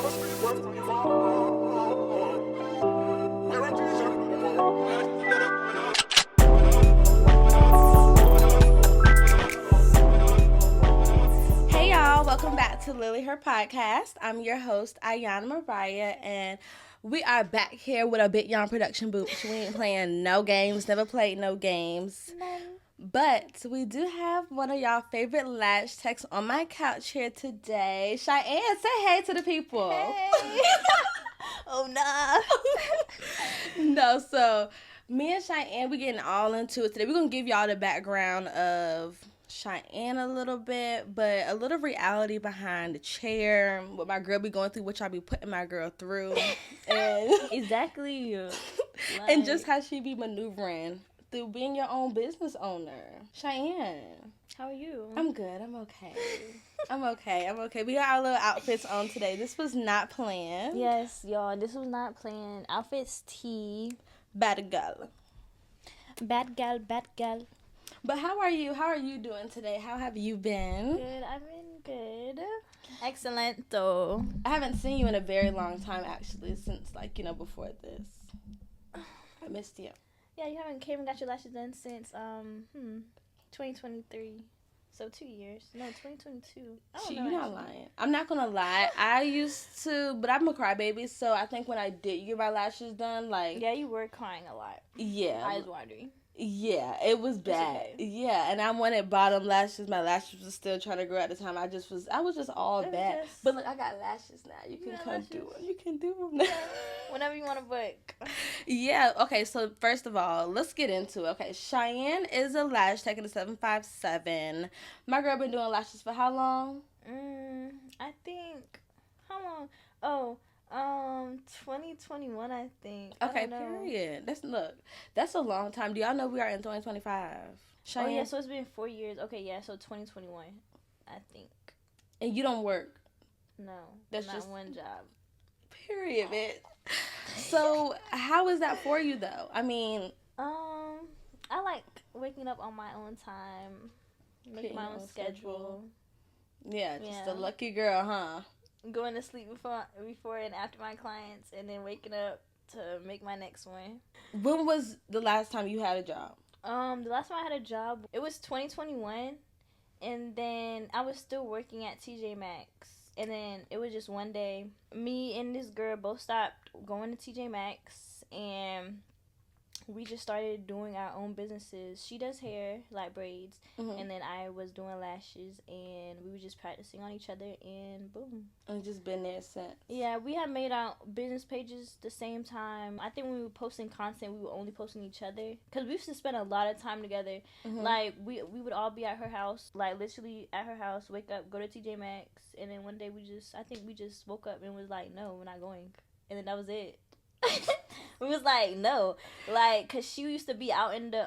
Hey y'all, welcome back to Lily Her Podcast. I'm your host, Ayana Mariah, and we are back here with a Bit Young production booth. We ain't playing no games, never played no games. None. But we do have one of y'all favorite lash techs on my couch here today. Cheyenne, say hey to the people. Hey. Oh, nah. No, so me and Cheyenne, we getting all into it today. We're going to give y'all the background of Cheyenne a little bit, but a little reality behind the chair, what my girl be going through, what y'all be putting my girl through. And Exactly. and just how she be maneuvering through being your own business owner. Cheyenne. How are you? I'm good. I'm okay. I'm okay. We got our little outfits on today. This was not planned. Yes, y'all. This was not planned. Outfits tea. Bad girl. Bad gal, bad gal. But how are you? How are you doing today? How have you been? Good. I've been good. Excellent, though. I haven't seen you in a very long time, actually, since, before this. I missed you. Yeah, you haven't came and got your lashes done since 2023. So 2 years. No, 2022. You're not lying. I'm not gonna lie. I used to, but I'm a crybaby, so I think when I did get my lashes done, yeah, you were crying a lot. Yeah. I was wondering. Yeah, it was bad. Okay. Yeah, and I wanted bottom lashes. My lashes was still trying to grow at the time. I was just all bad. But look, I got lashes now. You can come do them. You can do them now. Whenever you want to book. Yeah, okay, so first of all, let's get into it. Okay, Cheyenne is a lash tech at a 757. My girl been doing lashes for how long? I think, how long? 2021, I think. Okay, period. That's a long time. Do y'all know we are in 2025? Cheyenne? Oh, yeah, so it's been 4 years. Okay, yeah, so 2021, I think. And you don't work? No, that's not just one job. Period, man. So, how is that for you, though? I mean... I like waking up on my own time, make my own schedule. Yeah, just a lucky girl, huh? Going to sleep before and after my clients, and then waking up to make my next one. When was the last time you had a job? The last time I had a job, it was 2021, and then I was still working at TJ Maxx. And then it was just one day, me and this girl both stopped going to TJ Maxx, and we just started doing our own businesses. She does hair, like braids, and then I was doing lashes, and we were just practicing on each other, and boom. And just been there since. Yeah, we had made our business pages the same time. I think when we were posting content, we were only posting each other, because we used to spend a lot of time together. Like, we would all be at her house, like, literally at her house, wake up, go to TJ Maxx, and then one day we just woke up and was like, no, we're not going. And then that was it. We was like, no, like, cause she used to be out in the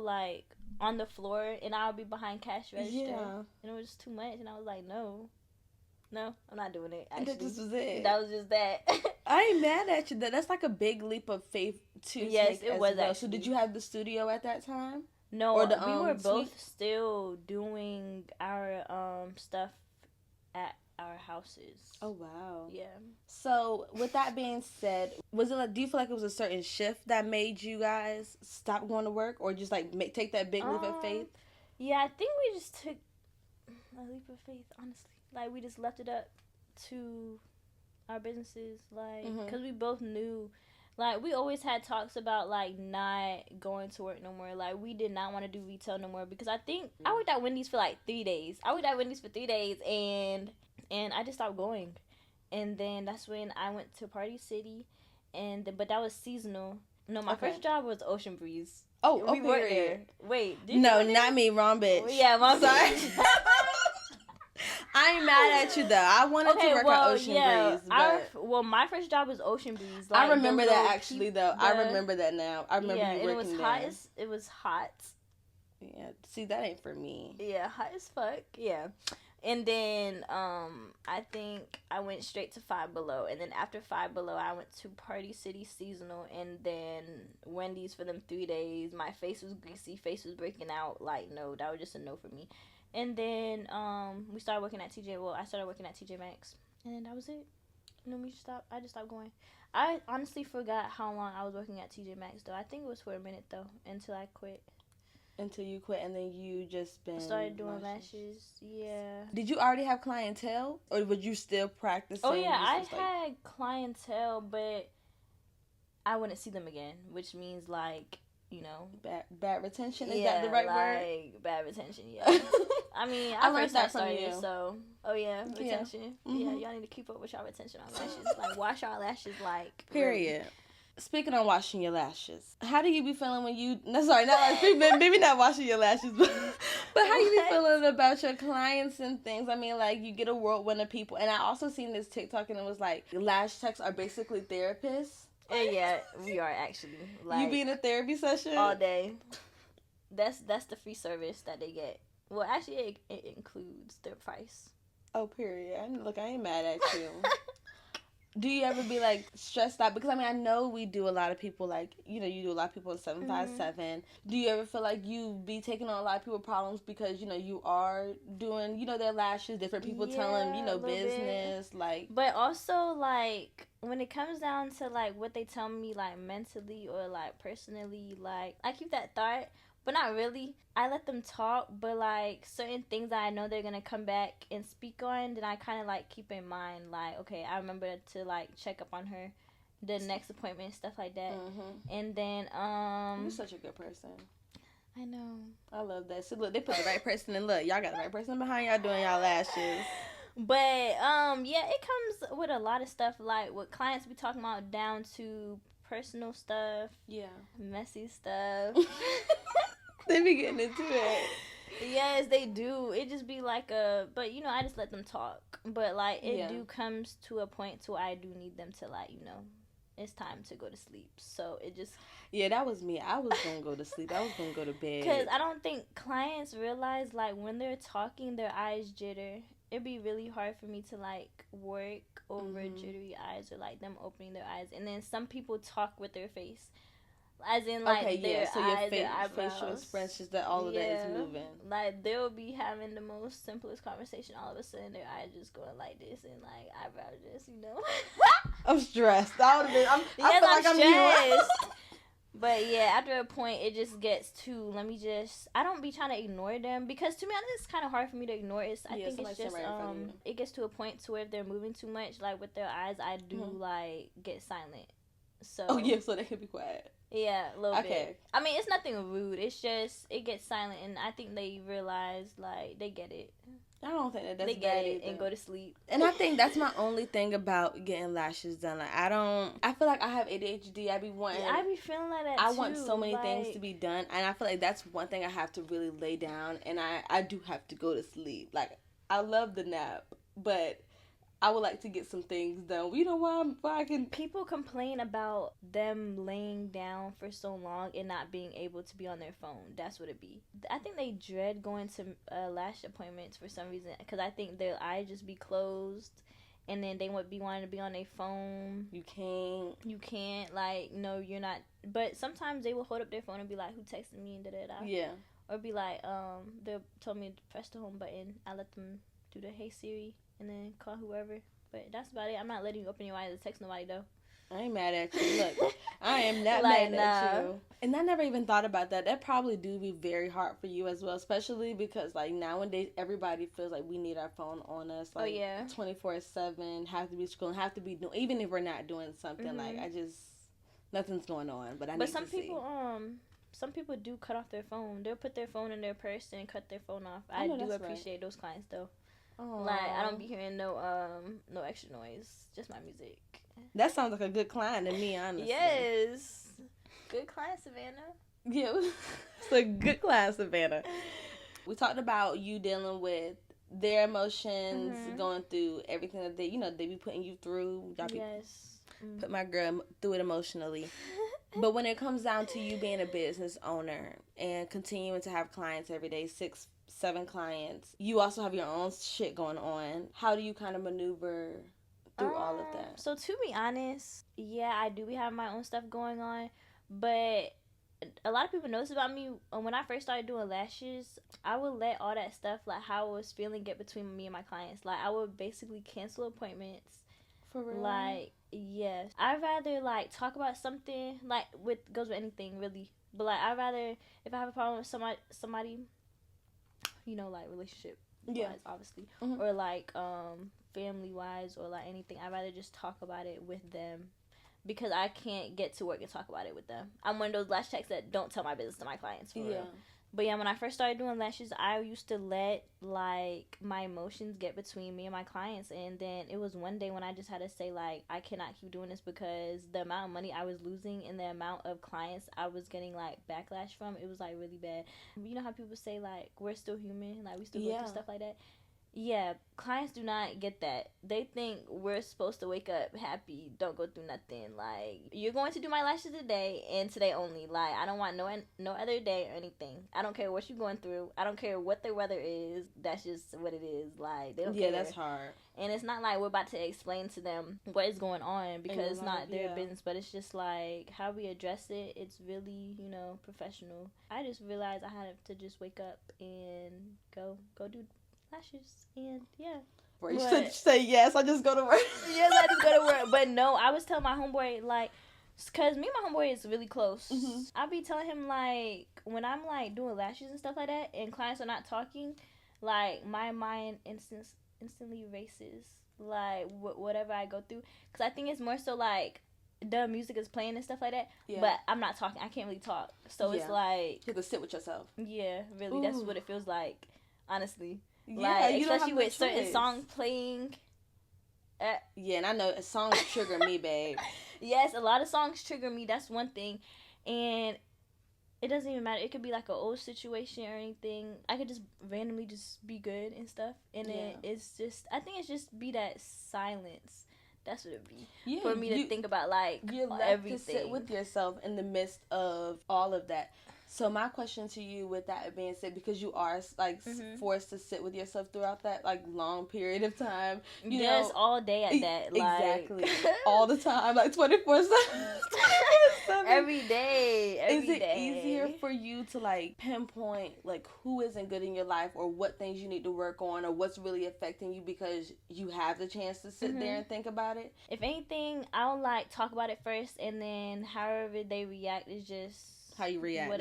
like on the floor, and I would be behind cash register, and it was just too much, and I was like, no, I'm not doing it. Actually, and that just was it. That was just that. I ain't mad at you. That's like a big leap of faith to yes, take it as was. Well. Actually. So did you have the studio at that time? No, or the, we were both still doing our stuff at our houses. Oh, wow. Yeah. So, with that being said, was it do you feel like it was a certain shift that made you guys stop going to work, or just take that big leap of faith? Yeah, I think we just took a leap of faith, honestly. Like, we just left it up to our businesses, like, because we both knew, like, we always had talks about, like, not going to work no more. Like, we did not want to do retail no more, because I think I worked at Wendy's for, like, 3 days. And I just stopped going. And then that's when I went to Party City, but that was seasonal. No, my first job was Ocean Breeze. Oh, we worked there. Wait, no, not me, wrong bitch. Yeah, I'm sorry. I ain't mad at you though. I wanted to work at Ocean Breeze. But my first job was Ocean Breeze. Like, I remember that actually though. I remember that now. I remember you working there. It was hot. Yeah, see, that ain't for me. Yeah, hot as fuck. Yeah. And then I think I went straight to Five Below, and then after Five Below I went to Party City seasonal, and then Wendy's for them 3 days. My face was greasy, face was breaking out. Like, no, that was just a no for me. And then we started working at TJ. Well, I started working at TJ Maxx, and then that was it. No, we stop. I just stopped going. I honestly forgot how long I was working at TJ Maxx though. I think it was for a minute though until I quit. Until you quit, and then you just been started doing lashes. Yeah. Did you already have clientele, or would you still practicing? Oh yeah, I had clientele, but I wouldn't see them again, which means like, you know, bad retention. Is that the right word? Bad retention. Yeah. I mean, I learned that from you. So, retention. Yeah, y'all need to keep up with y'all retention on lashes. Like, wash our lashes. Like, period. Really. Speaking of washing your lashes, how do you be feeling when you? No, sorry, not like maybe not washing your lashes, but how you be feeling about your clients and things? I mean, like you get a whirlwind of people, and I also seen this TikTok, and it was like lash techs are basically therapists. Yeah, we are actually. Like, you be in a therapy session all day. That's the free service that they get. Well, actually, it includes their price. Oh, period. I ain't mad at you. Do you ever be, like, stressed out? Because, I mean, I know we do a lot of people, like, you know, you do a lot of people at 757. Mm-hmm. Do you ever feel like you be taking on a lot of people's problems because, you know, you are doing, you know, their lashes, different people telling them, you know, business, like. But also, like, when it comes down to, like, what they tell me, like, mentally or, like, personally, like, I keep that thought. But not really. I let them talk, but, like, certain things that I know they're going to come back and speak on, then I kind of, like, keep in mind, like, okay, I remember to, like, check up on her, the next appointment, stuff like that. Mm-hmm. And then, You're such a good person. I know. I love that. So, look, they put the right person in. Look, y'all got the right person behind y'all doing y'all lashes. But, yeah, it comes with a lot of stuff, like, what clients be talking about down to personal stuff. Yeah. Messy stuff. They be getting into it. Yes, they do. It just be like but you know, I just let them talk. But like, it do comes to a point to where I do need them to, like, you know, it's time to go to sleep. So it just. Yeah, that was me. I was gonna go to sleep. I was gonna go to bed. Because I don't think clients realize, like, when they're talking, their eyes jitter. It'd be really hard for me to, like, work over jittery eyes or, like, them opening their eyes. And then some people talk with their face. As in, like, their so eyes, your their facial expressions, that all of that is moving. Like, they'll be having the most simplest conversation, all of a sudden their eyes just going like this, and, like, eyebrows just, you know. I'm stressed. I feel like I'm stressed. But, yeah, after a point, it just gets to, I don't be trying to ignore them, because, to me, it's kind of hard for me to ignore it. I think it's just, it gets to a point to where if they're moving too much, like, with their eyes, I do, like, get silent. So. Oh, yeah, so they can be quiet. Yeah, a little bit. I mean, it's nothing rude. It's just, it gets silent, and I think they realize, like, they get it. I don't think that's they get it and go to sleep. And I think that's my only thing about getting lashes done. Like, I feel like I have ADHD. I be wanting. Yeah, I be feeling like that I too. want so many things to be done, and I feel like that's one thing I have to really lay down, and I do have to go to sleep. Like, I love the nap, but I would like to get some things done. You know why I can. People complain about them laying down for so long and not being able to be on their phone. That's what it be. I think they dread going to lash appointments for some reason, because I think their eyes just be closed, and then they would be wanting to be on their phone. You can't. Like, no, you're not. But sometimes they will hold up their phone and be like, "Who texted me?" and da-da-da. Yeah. Or be like, they told me to press the home button. I let them do the "Hey Siri" and then call whoever. But that's about it. I'm not letting you open your eyes to text nobody, though. I ain't mad at you. Look, I am not mad at you. And I never even thought about that. That probably do be very hard for you as well, especially because, like, nowadays everybody feels like we need our phone on us. Like, 24/7, have to be scrolling, have to be doing, even if we're not doing something. Like, nothing's going on. But some people do cut off their phone. They'll put their phone in their purse and cut their phone off. I do appreciate those clients, though. Aww. Like, I don't be hearing no extra noise, just my music. That sounds like a good client to me, honestly. Yes, good client, Savannah. Yeah, it's a good client, Savannah. We talked about you dealing with their emotions, going through everything that they be putting you through. Yes. Put my girl through it emotionally. But when it comes down to you being a business owner and continuing to have clients every day, 6-7 clients, you also have your own shit going on. How do you kind of maneuver through all of that? So, to be honest, yeah, I do have my own stuff going on, but a lot of people notice about me when I first started doing lashes. I would let all that stuff, like how I was feeling, get between me and my clients. Like, I would basically cancel appointments. For real? Like, yes. I'd rather, like, talk about something, like, goes with anything, really. But, like, I'd rather, if I have a problem with somebody, you know, like, relationship wise, obviously. Mm-hmm. Or, like, family wise, or, like, anything. I'd rather just talk about it with them. Because I can't get to work and talk about it with them. I'm one of those lash techs that don't tell my business to my clients, for real. But yeah, when I first started doing lashes, I used to let, like, my emotions get between me and my clients. And then it was one day when I just had to say, like, I cannot keep doing this, because the amount of money I was losing and the amount of clients I was getting, like, backlash from, it was, like, really bad. You know how people say, like, we're still human, like, we still go through stuff like that? Yeah, clients do not get that. They think we're supposed to wake up happy, don't go through nothing. Like, you're going to do my lashes today and today only. Like, I don't want no other day or anything. I don't care what you're going through. I don't care what the weather is. That's just what it is. Like, they don't care. Yeah, that's hard. And it's not like we're about to explain to them what is going on, because it's not their business. But it's just like how we address it. It's really, you know, professional. I just realized I had to just wake up and go do lashes, and you should say yes, I just go to work. Yes, I just go to work. But no, I was telling my homeboy, like, because me and my homeboy is really close. Mm-hmm. I be telling him, like, when I'm, like, doing lashes and stuff like that, and clients are not talking, like, my mind instantly races, like, whatever I go through. Because I think it's more so, like, the music is playing and stuff like that, but I'm not talking. I can't really talk. So it's like, you have to sit with yourself. Yeah, really. Ooh. That's what it feels like, honestly. Yeah, like, especially with certain songs playing. Yeah, and I know songs trigger me, babe. Yes, a lot of songs trigger me. That's one thing. And it doesn't even matter. It could be like an old situation or anything. I could just randomly just be good and stuff. And then it's just, I think it's just be that silence. That's what it be. For me to think about, like, you're left everything. To sit with yourself in the midst of all of that. So my question to you, with that being said, because you are, like, forced to sit with yourself throughout that, like, long period of time. You know, all day at that. Exactly. All the time, like 24/7. Every day. Is it easier for you to, like, pinpoint, like, who isn't good in your life, or what things you need to work on, or what's really affecting you, because you have the chance to sit there and think about it? If anything, I'll, like, talk about it first, and then however they react is just how you react.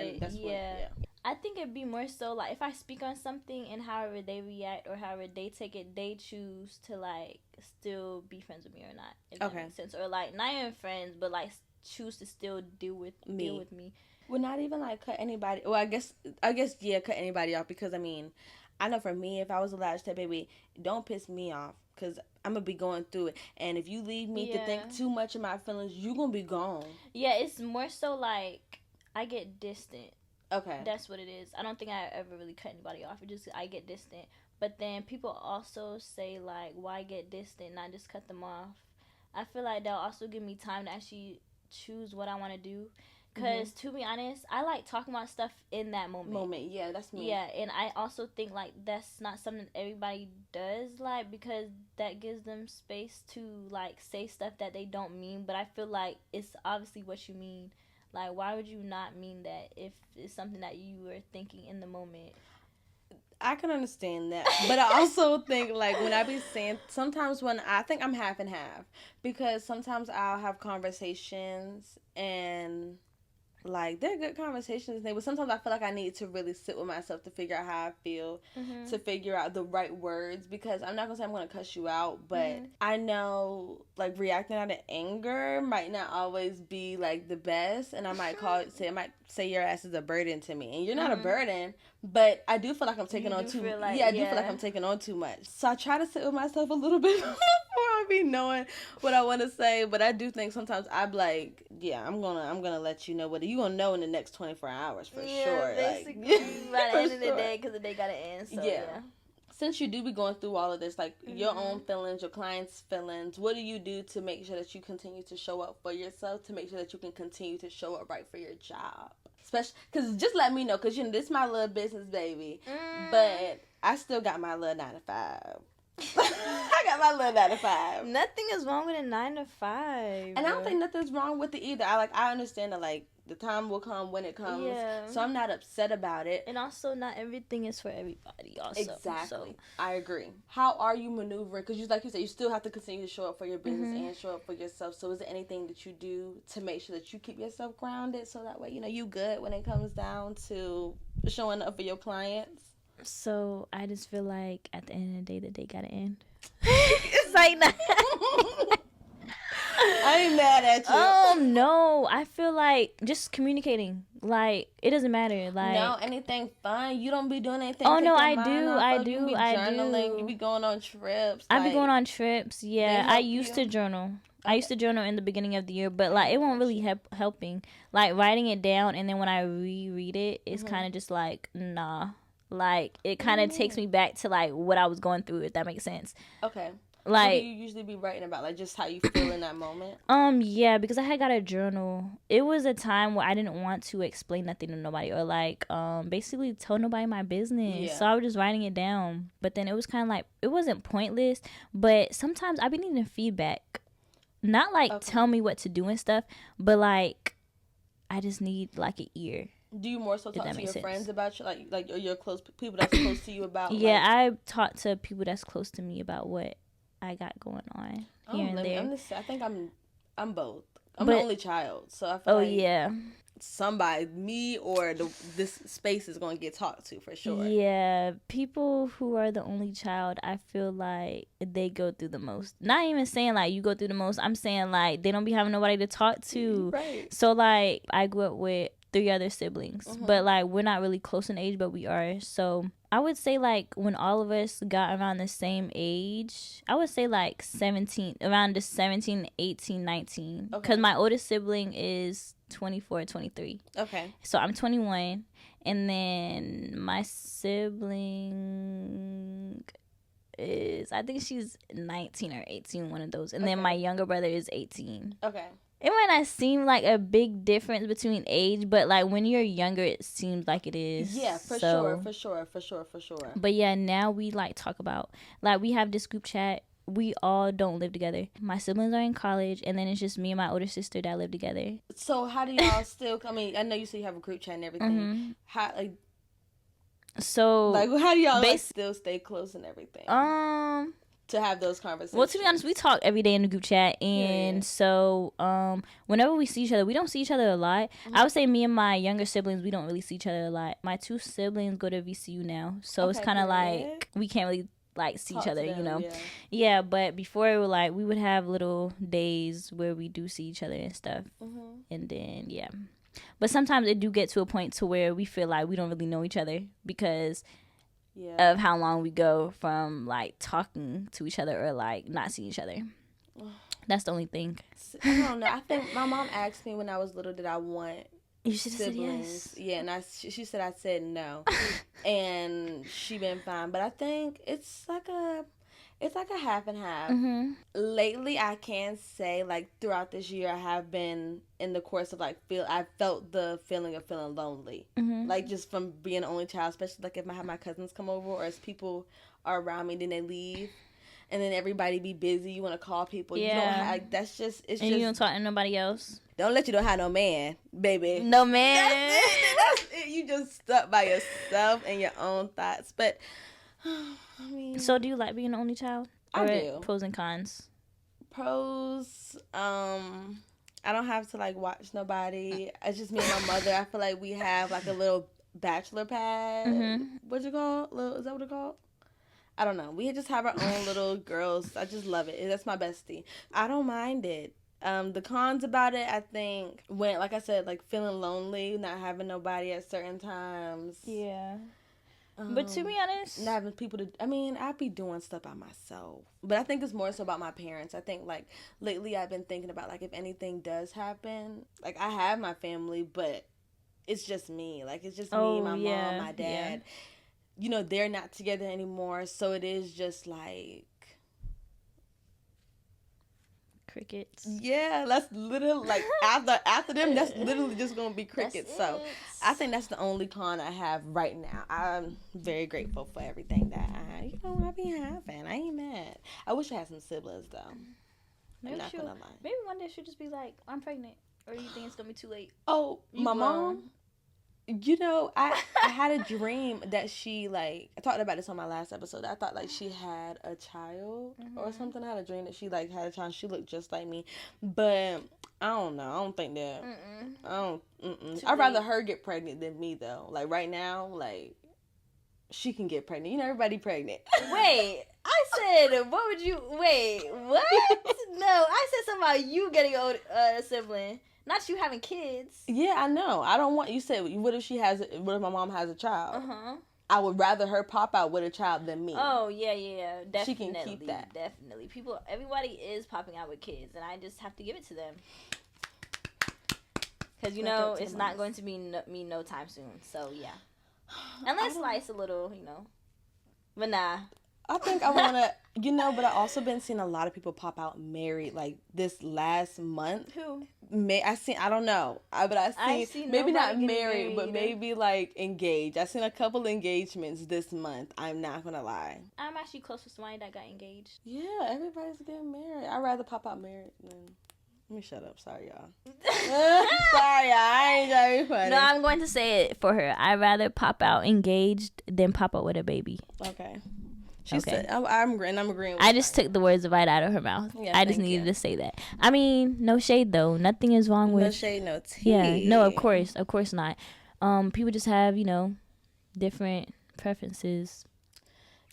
I think it'd be more so, like, if I speak on something and however they react or however they take it, they choose to, like, still be friends with me or not, if that makes sense. Or, like, not even friends, but, like, choose to still deal with me. Well, not even, like, cut anybody. Well, I guess, cut anybody off, because, I mean, I know for me, if I was a lash tech, baby, don't piss me off, because I'm going to be going through it. And if you leave me to think too much of my feelings, you're going to be gone. Yeah, it's more so, like, I get distant. Okay. That's what it is. I don't think I ever really cut anybody off. It just, I get distant. But then people also say, like, why get distant, not just cut them off? I feel like that'll also give me time to actually choose what I want to do. Because, to be honest, I like talking about stuff in that moment. Yeah, that's me. Yeah, and I also think, like, that's not something everybody does, like, because that gives them space to, like, say stuff that they don't mean. But I feel like it's obviously what you mean. Like, why would you not mean that if it's something that you were thinking in the moment? I can understand that. But I also think, like, when I be saying, sometimes when I think I'm half and half. Because sometimes I'll have conversations and, like, they're good conversations. But sometimes I feel like I need to really sit with myself to figure out how I feel. To figure out the right words. Because I'm not going to say I'm going to cuss you out. But I know, like, reacting out of anger might not always be, like, the best. And I might say your ass is a burden to me. And you're not a burden. But I do feel like I'm taking on too much. I do feel like I'm taking on too much. So I try to sit with myself a little bit before I be knowing what I want to say. But I do think sometimes I'm like, I'm gonna let you know what you gonna know in the next 24 hours for sure. Basically, by the end of the day, because the day gotta end. So, yeah. Since you do be going through all of this, like, your own feelings, your clients' feelings, what do you do to make sure that you continue to show up for yourself, to make sure that you can continue to show up right for your job? Especially, because just let me know, because, you know, this is my little business, baby. But I still got my little 9 to 5. I got my little 9 to 5. Nothing is wrong with a 9 to 5. And I don't think nothing's wrong with it either. I understand that, like, the time will come when it comes. Yeah. So I'm not upset about it. And also, not everything is for everybody. Also, Exactly. So. I agree. How are you maneuvering? Because like you said, you still have to continue to show up for your business and show up for yourself. So is there anything that you do to make sure that you keep yourself grounded so that way you good when it comes down to showing up for your clients? So I just feel like at the end of the day, the day gotta end. It's like that. I ain't mad at you. No, I feel like just communicating. Like, it doesn't matter. Like, no, anything fun? You don't be doing anything. Oh no, I do. You be journaling. You be going on trips. I be going on trips. Yeah, I used to journal. Okay. I used to journal in the beginning of the year, but like it won't really helping. Like writing it down, and then when I reread it, it's kind of just like nah. Like it kind of takes me back to like what I was going through. If that makes sense. Okay. Like, what do you usually be writing about? Like, just how you feel in that moment? Yeah, because I had got a journal. It was a time where I didn't want to explain nothing to nobody or, like, basically tell nobody my business. Yeah. So I was just writing it down. But then it was kind of like, it wasn't pointless, but sometimes I be needing feedback. Not, like, tell me what to do and stuff, but, like, I just need, like, an ear. Do you more so talk to your friends about you, like your close people that's close to you about? Yeah, I talk to people that's close to me about what I got going on here and there. I think I'm both. I'm the only child, so I feel like somebody, me or this space is going to get talked to for sure. Yeah, people who are the only child, I feel like they go through the most. Not even saying like you go through the most. I'm saying like they don't be having nobody to talk to. Right. So like I grew up with 3 other siblings, but like we're not really close in age, but we are. So I would say like when all of us got around the same age, I would say like 17, around the 17, 18, 19. Because my oldest sibling is 24, 23. Okay. So I'm 21. And then my sibling is, I think she's 19 or 18, one of those. And then my younger brother is 18. Okay. It might not seem like a big difference between age, but like when you're younger, it seems like it is. Yeah, for sure. But yeah, now we like talk about, like we have this group chat. We all don't live together. My siblings are in college, and then it's just me and my older sister that live together. So how do y'all still? I mean, I know you say you have a group chat and everything. How how do y'all still stay close and everything? To have those conversations. Well, to be honest, we talk every day in the group chat, and so whenever we see each other, we don't see each other a lot. I would say me and my younger siblings, we don't really see each other a lot. My 2 siblings go to VCU now, so it's kind of like we can't really like see each other, you know. Yeah, but before it was like we would have little days where we do see each other and stuff, and then but sometimes it do get to a point to where we feel like we don't really know each other because of how long we go from like talking to each other or like not seeing each other. That's the only thing. I don't know. I think my mom asked me when I was little, did I want siblings? Said yes. Yeah, and she said I said no, and she been fine. But I think it's like a half and half. Lately, I can say like throughout this year, I have been in the course of like I felt the feeling of feeling lonely, like just from being an only child, especially like if I have my cousins come over or as people are around me, then they leave. And then everybody be busy. You want to call people. Yeah. You don't have, that's just, it's and just. You don't talk to nobody else. Don't let you don't have no man, baby. No man. That's it. You just stuck by yourself and your own thoughts. But, I mean. So do you like being the only child? I do. Pros and cons? Pros, I don't have to like watch nobody. It's just me and my mother. I feel like we have like a little bachelor pad. What's it called? Is that what it's called? I don't know. We just have our own little girls. I just love it. That's my bestie. I don't mind it. The cons about it, I think, when, like I said, like feeling lonely, not having nobody at certain times. Yeah. But to be honest, not having people to, I mean, I'd be doing stuff by myself. But I think it's more so about my parents. I think, like, lately I've been thinking about, like, if anything does happen, like, I have my family, but it's just me. Like, it's just me, my mom, my dad. Yeah. You know, they're not together anymore, so it is just like crickets. Yeah, that's literally like after them, that's literally just gonna be crickets. So I think that's the only con I have right now. I'm very grateful for everything that I be having. I ain't mad. I wish I had some siblings though. Maybe one day she'll just be like, I'm pregnant. Or do you think it's gonna be too late? Oh, my mom. You know, I had a dream that she, like, I talked about this on my last episode. I thought, like, she had a child or something. I had a dream that she, like, had a child. She looked just like me. But I don't know. I don't think that. I don't. I'd rather her get pregnant than me, though. Like, right now, like, she can get pregnant. You know, everybody pregnant. Wait, I said, what would you, wait, what? No, I said something about you getting a sibling. Not you having kids. Yeah, I know. I don't want, you said, what if my mom has a child? I would rather her pop out with a child than me. Oh, yeah. Definitely. She can keep that. Definitely. Everybody is popping out with kids, and I just have to give it to them. Because, you know, it's not going to be me no time soon. So, yeah. Unless Slice a little, you know. But nah. I think I want to, you know, but I also been seeing a lot of people pop out married, like, this last month. Who? I don't know, but I seen maybe not married, but maybe, like, engaged. I seen a couple engagements this month. I'm not going to lie. I'm actually close to somebody that got engaged. Yeah, everybody's getting married. I'd rather pop out married than... Let me shut up. Sorry, y'all. Sorry, y'all. I ain't trying to be funny. No, I'm going to say it for her. I'd rather pop out engaged than pop out with a baby. Okay. She said, I'm agreeing with I just took the words right out of her mouth. Yeah, I just needed to say that. I mean, no shade, though. Nothing is wrong with... No shade, no tea. Yeah, no, of course not. People just have, you know, different preferences.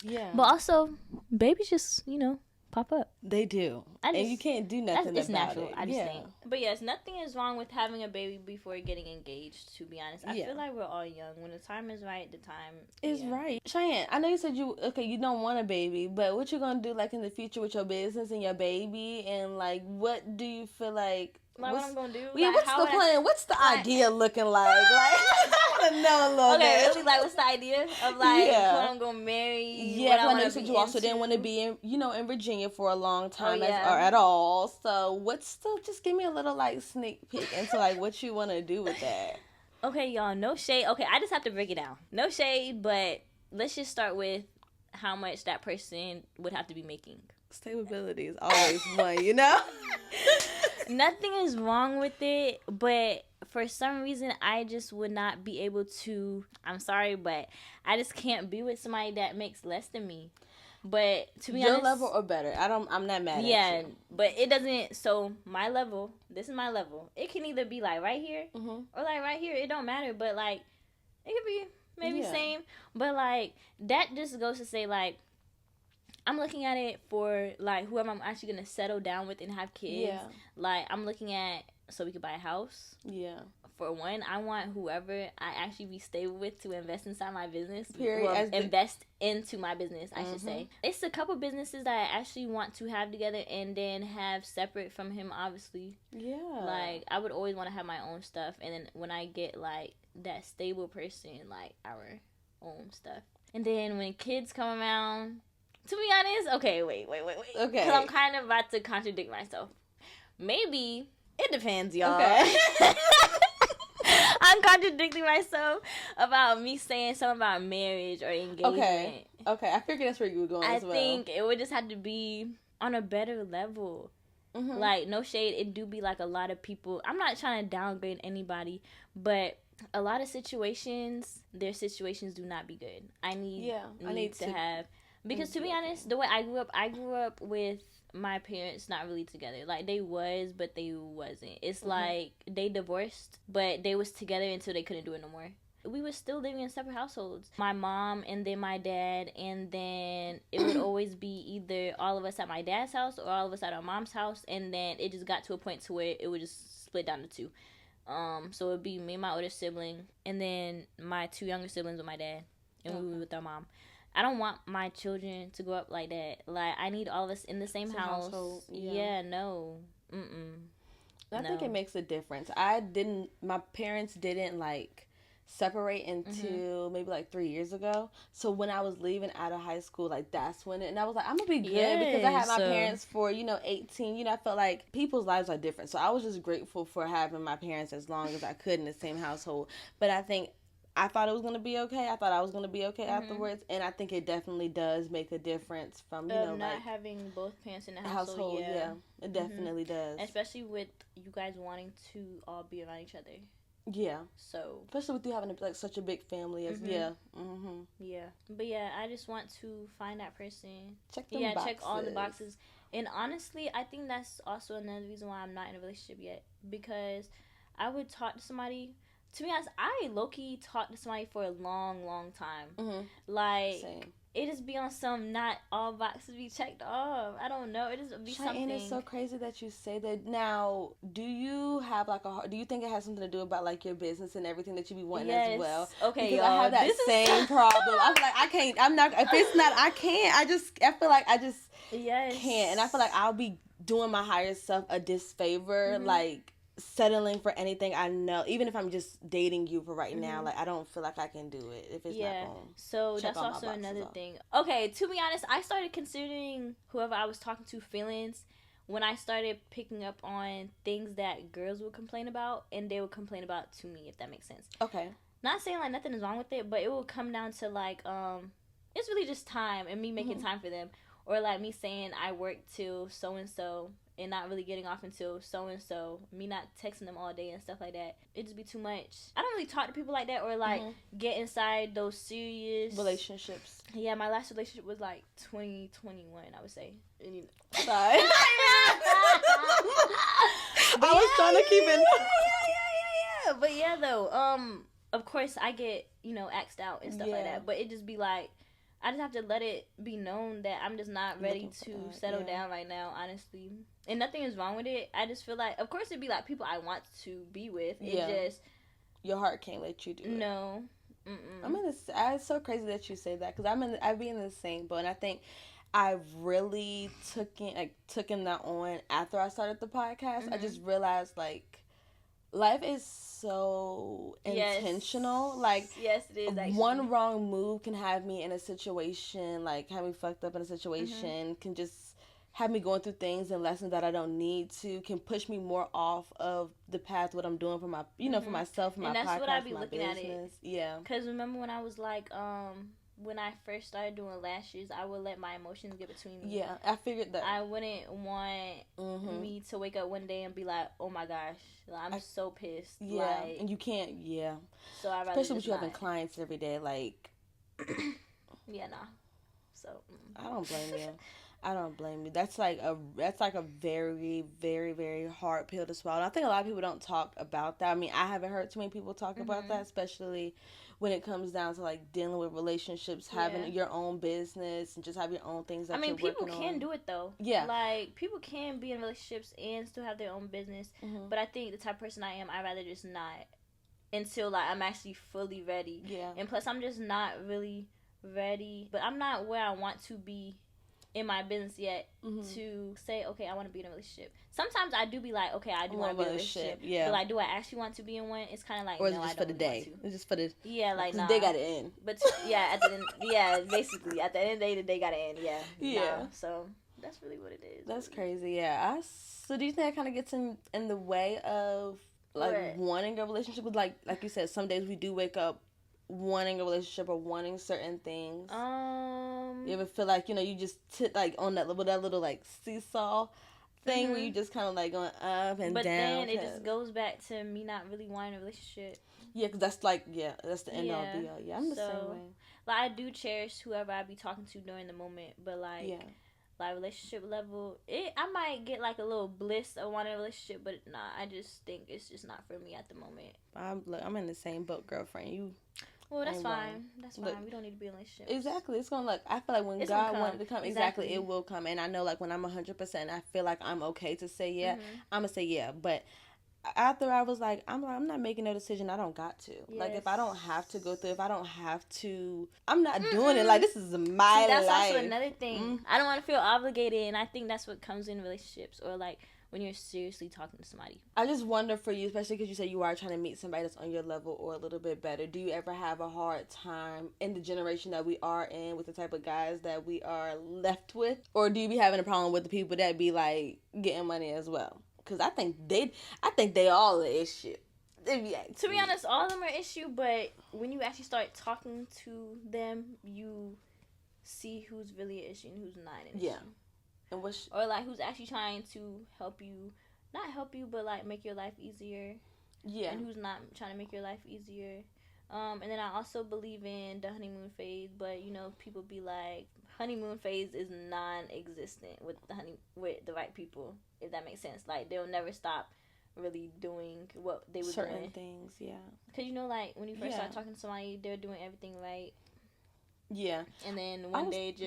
Yeah. But also, babies just, you know, pop up. They do. And you can't do nothing about it. It's natural, I just think. But yes, nothing is wrong with having a baby before getting engaged, to be honest. I feel like we're all young. When the time is right, the time is right. Cheyenne, I know you said you don't want a baby, but what you going to do, like, in the future with your business and your baby? And, like, what do you feel like... Like, what I'm going to do? Yeah, like, what's the plan? What's the idea looking like? Like, I want to know a little bit. Okay, really, like, what's the idea of, like, who I'm going to marry? Yeah, because I know you said you also didn't want to be in, you know, in Virginia for a long time or at all. So, just give me a little, like, sneak peek into, like, what you want to do with that. Okay, y'all, no shade. Okay, I just have to break it down. No shade, but let's just start with how much that person would have to be making. Stability is always one, you know? Nothing is wrong with it, but for some reason, I just would not be able to. I'm sorry, but I just can't be with somebody that makes less than me. But to be honest, your level or better. I'm not mad at you. Yeah, but it doesn't. So my level, this is my level. It can either be like right here or like right here. It don't matter. But like, it could be maybe same. But like that just goes to say like, I'm looking at it for, like, whoever I'm actually going to settle down with and have kids. Yeah. Like, I'm looking at, so we could buy a house. Yeah. For one, I want whoever I actually be stable with to invest inside my business. Period. Well, invest into my business, I should say. It's a couple businesses that I actually want to have together and then have separate from him, obviously. Yeah. Like, I would always want to have my own stuff. And then when I get, like, that stable person, like, our own stuff. And then when kids come around... To be honest, okay, wait. Okay. Because I'm kind of about to contradict myself. Maybe, it depends, y'all. Okay. I'm contradicting myself about me saying something about marriage or engagement. Okay, I figured that's where you were going as well. I think it would just have to be on a better level. Like, no shade, it do be like a lot of people. I'm not trying to downgrade anybody, but... A lot of situations, their situations do not be good. I need to have... Because to be honest, the way I grew up with my parents not really together. Like, they was, but they wasn't. It's like, they divorced, but they was together until they couldn't do it no more. We were still living in separate households. My mom and then my dad, and then it would always be either all of us at my dad's house or all of us at our mom's house, and then it just got to a point to where it would just split down to two. So it would be me and my older sibling, and then my two younger siblings with my dad, and we were with our mom. I don't want my children to grow up like that. Like, I need all of us in the same house. No. I think it makes a difference. My parents didn't, like, separate until maybe, like, 3 years ago. So when I was leaving out of high school, like, that's when and I was like, I'm going to be good because I had my parents for, 18. I felt like people's lives are different. So I was just grateful for having my parents as long as I could in the same household. But I think I thought it was going to be okay. I thought I was going to be okay afterwards. And I think it definitely does make a difference from, not like, having both parents in the household. Yeah. It definitely does. Especially with you guys wanting to all be around each other. Yeah. So. Especially with you having like such a big family. Yeah. Yeah. But yeah, I just want to find that person. Check them boxes. Check all the boxes. And honestly, I think that's also another reason why I'm not in a relationship yet. Because I would talk to somebody. To be honest, I low-key talked to somebody for a long, long time. Like, Same. It just be on some not all boxes be checked off. I don't know. It just be Cheyenne, something. It's so crazy that you say that. Now, do you have like do you think it has something to do about like your business and everything that you be wanting as well? Okay, because y'all. I have that same problem. I'm like, I can't. I'm not. If it's not, I can't. I feel like I just can't. And I feel like I'll be doing my higher self a disfavor, like settling for anything I know, even if I'm just dating you for right now. Like, I don't feel like I can do it if it's not going. So that's also another thing. Okay, to be honest, I started considering whoever I was talking to feelings when I started picking up on things that girls would complain about and they would complain about to me, if that makes sense. Okay. Not saying like nothing is wrong with it, but it will come down to like it's really just time and me making time for them, or like me saying I work till so and so and not really getting off until so-and-so, me not texting them all day and stuff like that. It just be too much. I don't really talk to people like that or, like, get inside those serious relationships. Yeah, my last relationship was, like, 2021, I would say. Sorry. I was trying to keep it. Yeah. But, yeah, though, of course, I get, axed out and stuff like that. But it just be, like, I just have to let it be known that I'm just not ready to settle down right now, honestly. And nothing is wrong with it. I just feel like, of course, it'd be like people I want to be with. It just your heart can't let you do it. No. It's so crazy that you say that because I've been in the same boat, and I think I really took in that on after I started the podcast. I just realized like life is so intentional. Like, yes, it is. Actually. One wrong move can have me in a situation, like have me fucked up in a situation, can just have me going through things and lessons that I don't need to, can push me more off of the path what I'm doing for my, for myself, for my podcast, and that's what I be looking business. At it. Yeah. Because remember when I was like, when I first started doing lashes, I would let my emotions get between me. Yeah, I figured that. I wouldn't want me to wake up one day and be like, oh my gosh, I'm so pissed. Yeah, like, and you can't, So I rather especially with you having clients every day, like. Yeah, nah. So. I don't blame you. I don't blame you. That's like a very, very, very hard pill to swallow. I think a lot of people don't talk about that. I mean, I haven't heard too many people talk about that, especially when it comes down to like dealing with relationships, having your own business, and just have your own things that you're working on. People can do it though. Yeah. Like, people can be in relationships and still have their own business. But I think the type of person I am, I'd rather just not until like I'm actually fully ready. Yeah. And plus, I'm just not really ready. But I'm not where I want to be in my business yet to say, okay, I want to be in a relationship. Sometimes I do be like, okay, I do want to be in a relationship. Yeah. But like, do I actually want to be in one? It's kind of like, or is it just for the day? It's just for the like nah. The day got to end. But basically at the end of the day, the day got to end. Yeah. Nah. So that's really what it is. That's crazy. Yeah. So do you think that kind of gets in the way of like wanting a relationship with like you said, some days we do wake up wanting a relationship or wanting certain things? You ever feel like, you just like on that little like seesaw thing where you just kind of like going up and but down? But then it just goes back to me not really wanting a relationship. Yeah, because that's like, that's the end all be all. Yeah, I'm the same way. Like, I do cherish whoever I be talking to during the moment, but like, like relationship level, I might get like a little bliss of wanting a relationship, but nah, I just think it's just not for me at the moment. I'm in the same boat, girlfriend. Well, that's fine. That's fine. We don't need to be in a relationship. Exactly. It's going to I feel like when God wanted to come, exactly, it will come. And I know, like, when I'm 100%, I feel like I'm okay to say I'm going to say But after I was like, I'm not making no decision. I don't got to. Yes. Like, if I don't have to go through, if I don't have to, I'm not doing it. Like, this is my life. That's also another thing. I don't want to feel obligated. And I think that's what comes in relationships or, like, when you're seriously talking to somebody. I just wonder for you, especially because you say you are trying to meet somebody that's on your level or a little bit better. Do you ever have a hard time in the generation that we are in with the type of guys that we are left with? Or do you be having a problem with the people that be like getting money as well? Because I think they all the issue. To be honest, all of them are an issue, but when you actually start talking to them, you see who's really an issue and who's not an issue. And or like who's actually trying to help you, not help you, but like make your life easier. Yeah. And who's not trying to make your life easier. And then I also believe in the honeymoon phase, but you know, people be like, honeymoon phase is non-existent with the right people, if that makes sense. Like they'll never stop really doing what they were doing. Certain things, yeah. Because you know, like when you first start talking to somebody, they're doing everything right. Yeah. And then one day it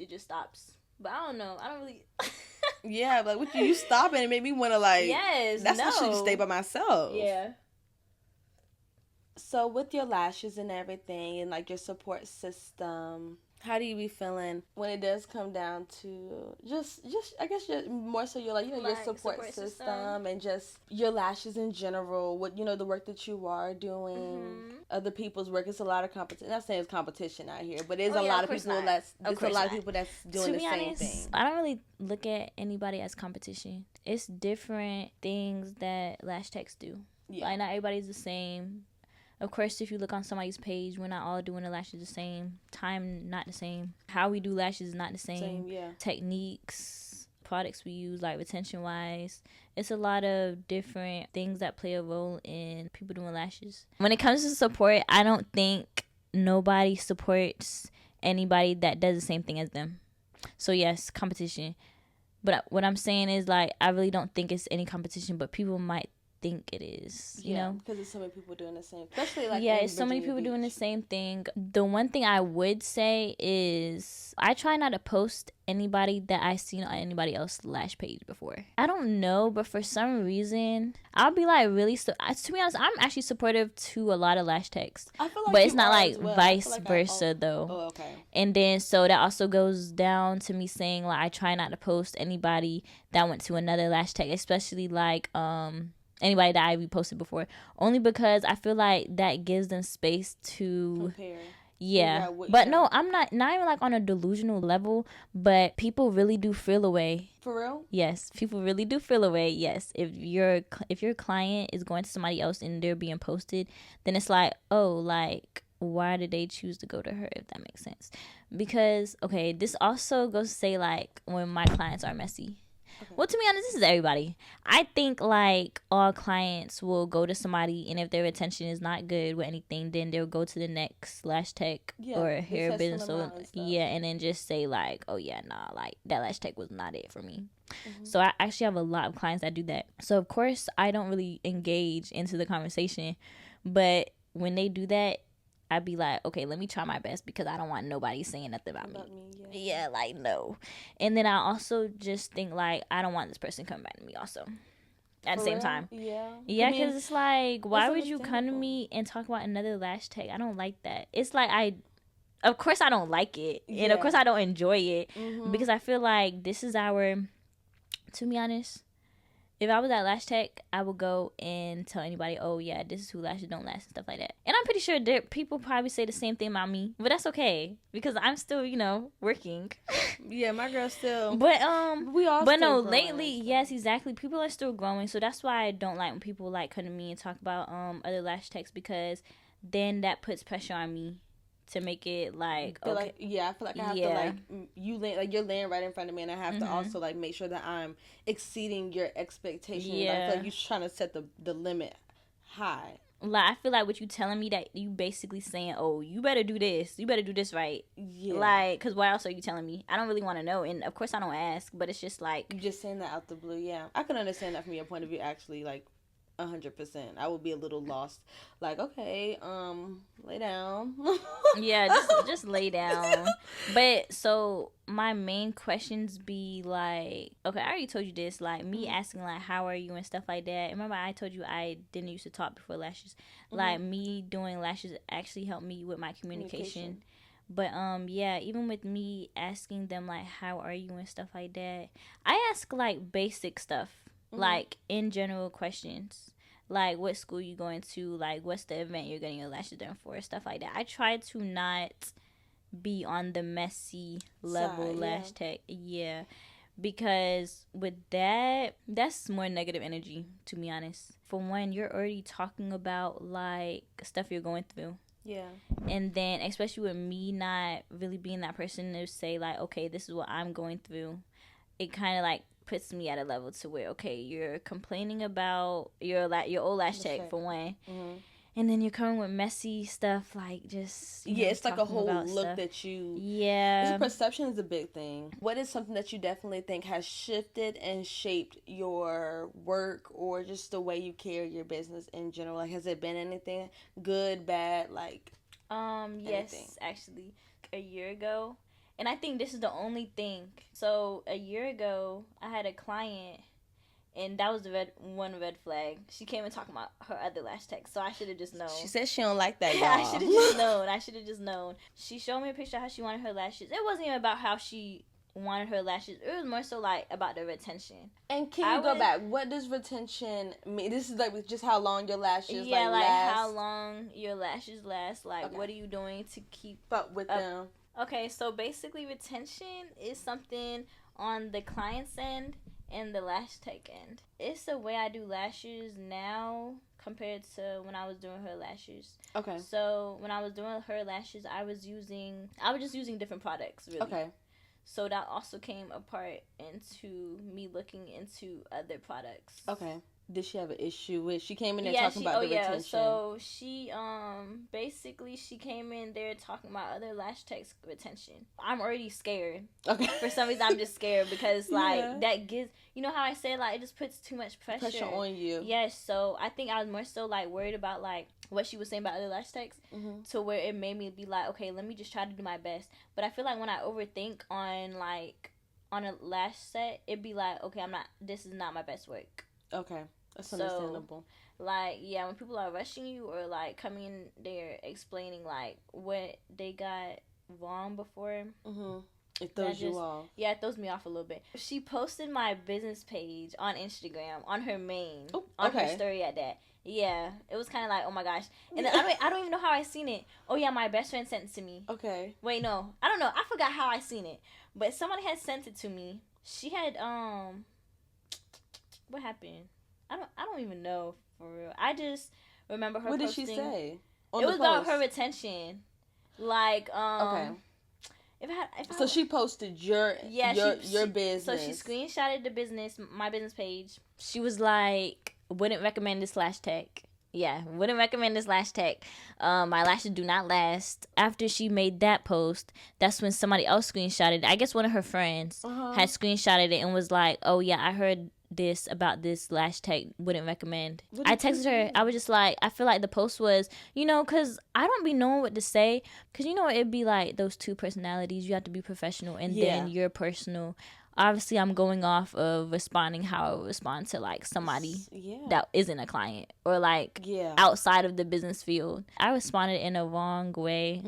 just stops. But I don't know. I don't really. Yeah, but with you stopping, it made me want to like. Yes. I should just stay by myself. Yeah. So with your lashes and everything, and like your support system, how do you be feeling when it does come down to just I guess more so your your support system and just your lashes in general, what the work that you are doing, other people's work. It's a lot of competition. Not saying it's competition out here, but there's a lot of people that's doing the same thing. I don't really look at anybody as competition. It's different things that lash techs do. Yeah. Like not everybody's the same. Of course, if you look on somebody's page, we're not all doing the lashes the same. Time, not the same. How we do lashes is not the same. Techniques, products we use, like retention-wise. It's a lot of different things that play a role in people doing lashes. When it comes to support, I don't think nobody supports anybody that does the same thing as them. So, yes, competition. But what I'm saying is, like, I really don't think it's any competition, but people might think it is, you know, because there's so many people doing the same, especially like it's so many people doing the same thing. The one thing I would say is I try not to post anybody that I seen on anybody else's lash page before. I don't know, but for some reason I'll be like really to be honest, I'm actually supportive to a lot of lash techs. I feel like but it's not like vice versa though. Oh, okay. And then so that also goes down to me saying like I try not to post anybody that went to another lash tech, especially like anybody that I reposted before, only because I feel like that gives them space to compare. Yeah, but no, I'm not even like on a delusional level, but people really do feel away. For real? Yes, people really do feel away. Yes, if your client is going to somebody else and they're being posted, then it's like, oh, like why did they choose to go to her? If that makes sense, because okay, this also goes to say like when my clients are messy. Okay. Well, to be honest, this is everybody. I think, like, all clients will go to somebody, and if their retention is not good with anything, then they'll go to the next lash tech or hair business. And then just say, like, oh, yeah, nah, like, that lash tech was not it for me. Mm-hmm. So I actually have a lot of clients that do that. So, of course, I don't really engage into the conversation. But when they do that, I'd be like, okay, let me try my best because I don't want nobody saying nothing about me. Yeah, like, no. And then I also just think, like, I don't want this person coming back to me also at the same time. Yeah. Yeah, because it's like, why would you come to me and talk about another lash tech? I don't like that. It's like of course I don't like it. Yeah. And of course I don't enjoy it because I feel like this is to be honest, if I was at lash tech, I would go and tell anybody, oh, yeah, this is who lashes don't last and stuff like that. And I'm pretty sure people probably say the same thing about me. But that's okay because I'm still, working. Yeah, my girl's still. But, we all but no, lately, yes, exactly. People are still growing. So that's why I don't like when people, like, come to me and talk about other lash techs because then that puts pressure on me to make it like okay. I feel like I have to like you're laying right in front of me and I have to also like make sure that I'm exceeding your expectations. I feel like you're trying to set the limit high. Like I feel like what you telling me that you basically saying, oh, you better do this right. Yeah. Like, cause what else are you telling me? I don't really want to know, and of course I don't ask, but it's just like you're just saying that out the blue. Yeah, I can understand that from your point of view. Actually, like 100%. I would be a little lost. Like, okay, lay down. Yeah, just lay down. But so my main questions be like, okay, I already told you this, like me asking like how are you and stuff like that. Remember I told you I didn't used to talk before lashes. Like me doing lashes actually helped me with my communication. But yeah, even with me asking them like how are you and stuff like that, I ask like basic stuff. Like in general questions, like what school you going to, like what's the event you're getting your lashes done for, stuff like that. I try to not be on the messy level lash tech, because with that's more negative energy, to be honest. For one, you're already talking about like stuff you're going through. Yeah. And then especially with me not really being that person to say like, okay, this is what I'm going through, it kind of like puts me at a level to where, okay, you're complaining about your old lash tech for one. Mm-hmm. And then you're coming with messy stuff, like just it's like a whole look stuff that you. Yeah. Perception is a big thing. What is something that you definitely think has shifted and shaped your work or just the way you carry your business in general? Like, has it been anything good, bad, like? Yes, actually, a year ago, and I think this is the only thing. So a year ago, I had a client. And that was the red flag. She came and talking about her other lash tech, so I should have just known. She said she don't like that, y'all. I should have just known. She showed me a picture of how she wanted her lashes. It wasn't even about how she wanted her lashes. It was more so like about the retention. And can you go back? What does retention mean? This is like just how long your lashes like last? how long your lashes last. Like, what are you doing to keep up with them? Okay, so basically retention is something on the client's end and the lash tech end. It's the way I do lashes now compared to when I was doing her lashes. Okay. So when I was doing her lashes, I was just using different products, really. Okay. So that also came apart into me looking into other products. Okay. Did she have an issue with? She came in there talking about the retention. So she basically she came in there talking about other lash tech's retention. I'm already scared. Okay. For some reason, I'm just scared because like that gives, you know how I said like it just puts too much pressure on you. Yes. So I think I was more so like worried about like what she was saying about other lash techs, to where it made me be like, okay, let me just try to do my best. But I feel like when I overthink on a lash set, it'd be like, okay, this is not my best work. Okay. That's understandable. Like, yeah, when people are rushing you or, like, coming in there explaining, like, what they got wrong before. Mm-hmm. It throws you off. Yeah, it throws me off a little bit. She posted my business page on Instagram, on her main. On her story at that. Yeah, it was kind of like, oh my gosh. And then I don't even know how I seen it. Oh, yeah, my best friend sent it to me. Okay. Wait, no. I don't know. I forgot how I seen it. But somebody had sent it to me. She had, what happened? I don't even know, for real. I just remember her posting. What did she say? It was about her retention. Like, okay. So she posted your business. So she screenshotted my business page. She was like, wouldn't recommend this lash tech. Yeah, wouldn't recommend this lash tech. My lashes do not last. After she made that post, that's when somebody else screenshotted it. I guess one of her friends had screenshotted it and was like, oh yeah, I heard this about this lash tech, wouldn't recommend. I texted her. I was just like, I feel like the post was, because I don't be knowing what to say, because it'd be like those two personalities. You have to be professional and then you're personal. Obviously I'm going off of responding how I would respond to like somebody that isn't a client or like outside of the business field. I responded in a wrong way,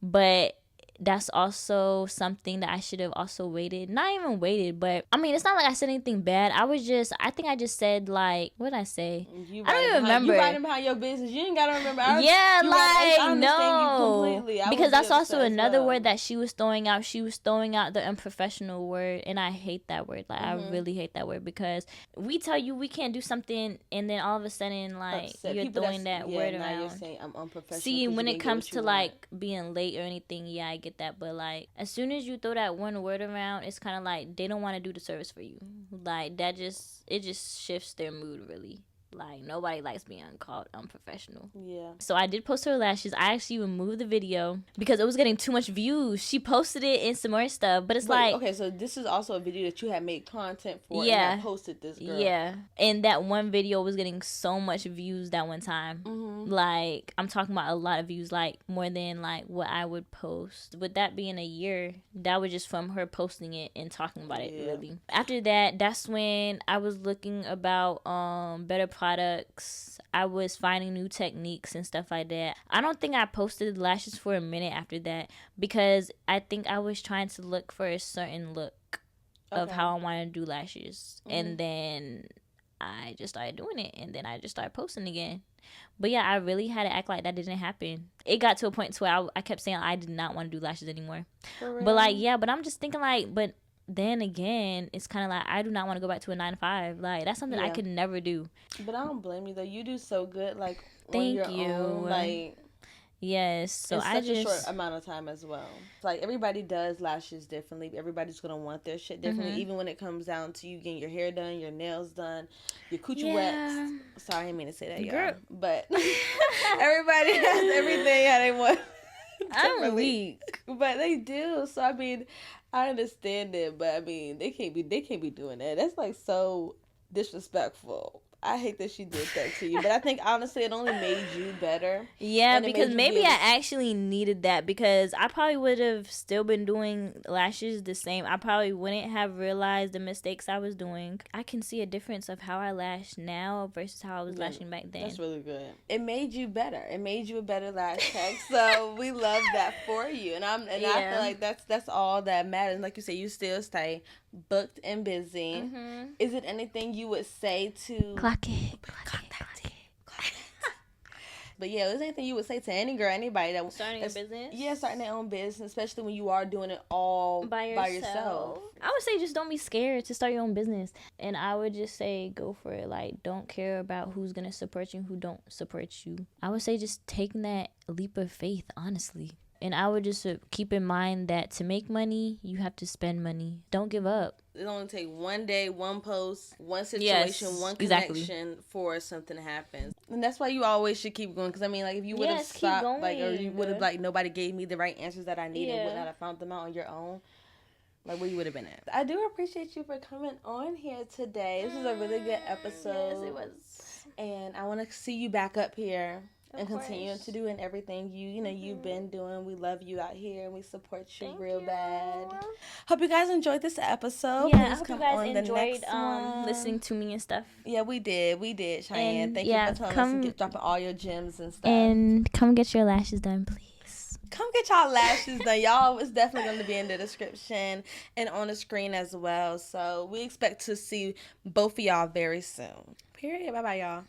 but that's also something that I should have also waited. Not even waited, but I mean, it's not like I said anything bad. I think I just said like, what did I say? I don't even remember. You writing behind your business. You ain't got to remember. I understand you completely. Because that's also another word that she was throwing out. She was throwing out the unprofessional word, and I hate that word. Like, I really hate that word, because we tell you we can't do something, and then all of a sudden, like, you're throwing that word around. You're saying I'm unprofessional. See, when it comes to like being late or anything, I get that, but like as soon as you throw that one word around, it's kind of like they don't want to do the service for you. Like it just shifts their mood, really. Like, nobody likes being called unprofessional. Yeah. So I did post her lashes. I actually removed the video because it was getting too much views. She posted it in some more stuff, but it's okay, so this is also a video that you had made content for, and I posted this girl. Yeah. And that one video was getting so much views that one time. Like, I'm talking about a lot of views, like more than like what I would post. With that being a year, that was just from her posting it and talking about it, really. After that, that's when I was looking about better products. I was finding new techniques and stuff like that. I don't think I posted lashes for a minute after that, because I think I was trying to look for a certain look of how I wanted to do lashes. And then I just started doing it, and then I just started posting again. But yeah, I really had to act like that didn't happen. It got to a point to where I kept saying I did not want to do lashes anymore. But like, but I'm just thinking like, but then again, it's kind of like I do not want to go back to a 9 to 5. Like that's something I could never do. But I don't blame you though. You do so good. Like thank on your you. Own, like yes. So I just a short amount of time as well. Like everybody does lashes differently. Everybody's gonna want their shit differently. Even when it comes down to you getting your hair done, your nails done, your coochie waxed. Sorry, I didn't mean to say that, y'all. But everybody has everything how they want. I'm weak, but they do. So I mean, I understand it, but I mean, they can't be doing that. That's like so disrespectful. I hate that she did that to you, but I think honestly it only made you better. Yeah, because maybe I actually needed that, because I probably would have still been doing lashes the same. I probably wouldn't have realized the mistakes I was doing. I can see a difference of how I lash now versus how I was lashing back then. That's really good. It made you better. It made you a better lash tech. So we love that for you, and I feel like that's all that matters. Like you say, you still stay booked and busy. Is it anything you would say to clock it. But yeah, is there anything you would say to any girl, anybody that starting a business? Yeah, starting their own business, especially when you are doing it all by yourself. I would say just don't be scared to start your own business, and I would just say go for it. Like, don't care about who's gonna support you and who don't support you. I would say just taking that leap of faith, honestly. And I would just keep in mind that to make money, you have to spend money. Don't give up. It only take one day, one post, one situation, one connection for something to happen. And that's why you always should keep going. Because, I mean, like, if you would have stopped, like, or you would have, like, nobody gave me the right answers that I needed, would not have found them out on your own, like, where you would have been at. I do appreciate you for coming on here today. This was a really good episode. Yes, it was. And I want to see you back up here. And continue to doing everything you've been doing. We love you out here and we support you real bad. Hope you guys enjoyed this episode. Yeah, I hope you guys enjoyed listening to me and stuff. Yeah, we did, Cheyenne. Thank you for telling us and dropping all your gems and stuff. And come get your lashes done, please. Come get y'all lashes done. Y'all, it's definitely going to be in the description and on the screen as well. So we expect to see both of y'all very soon. Period. Bye-bye, y'all.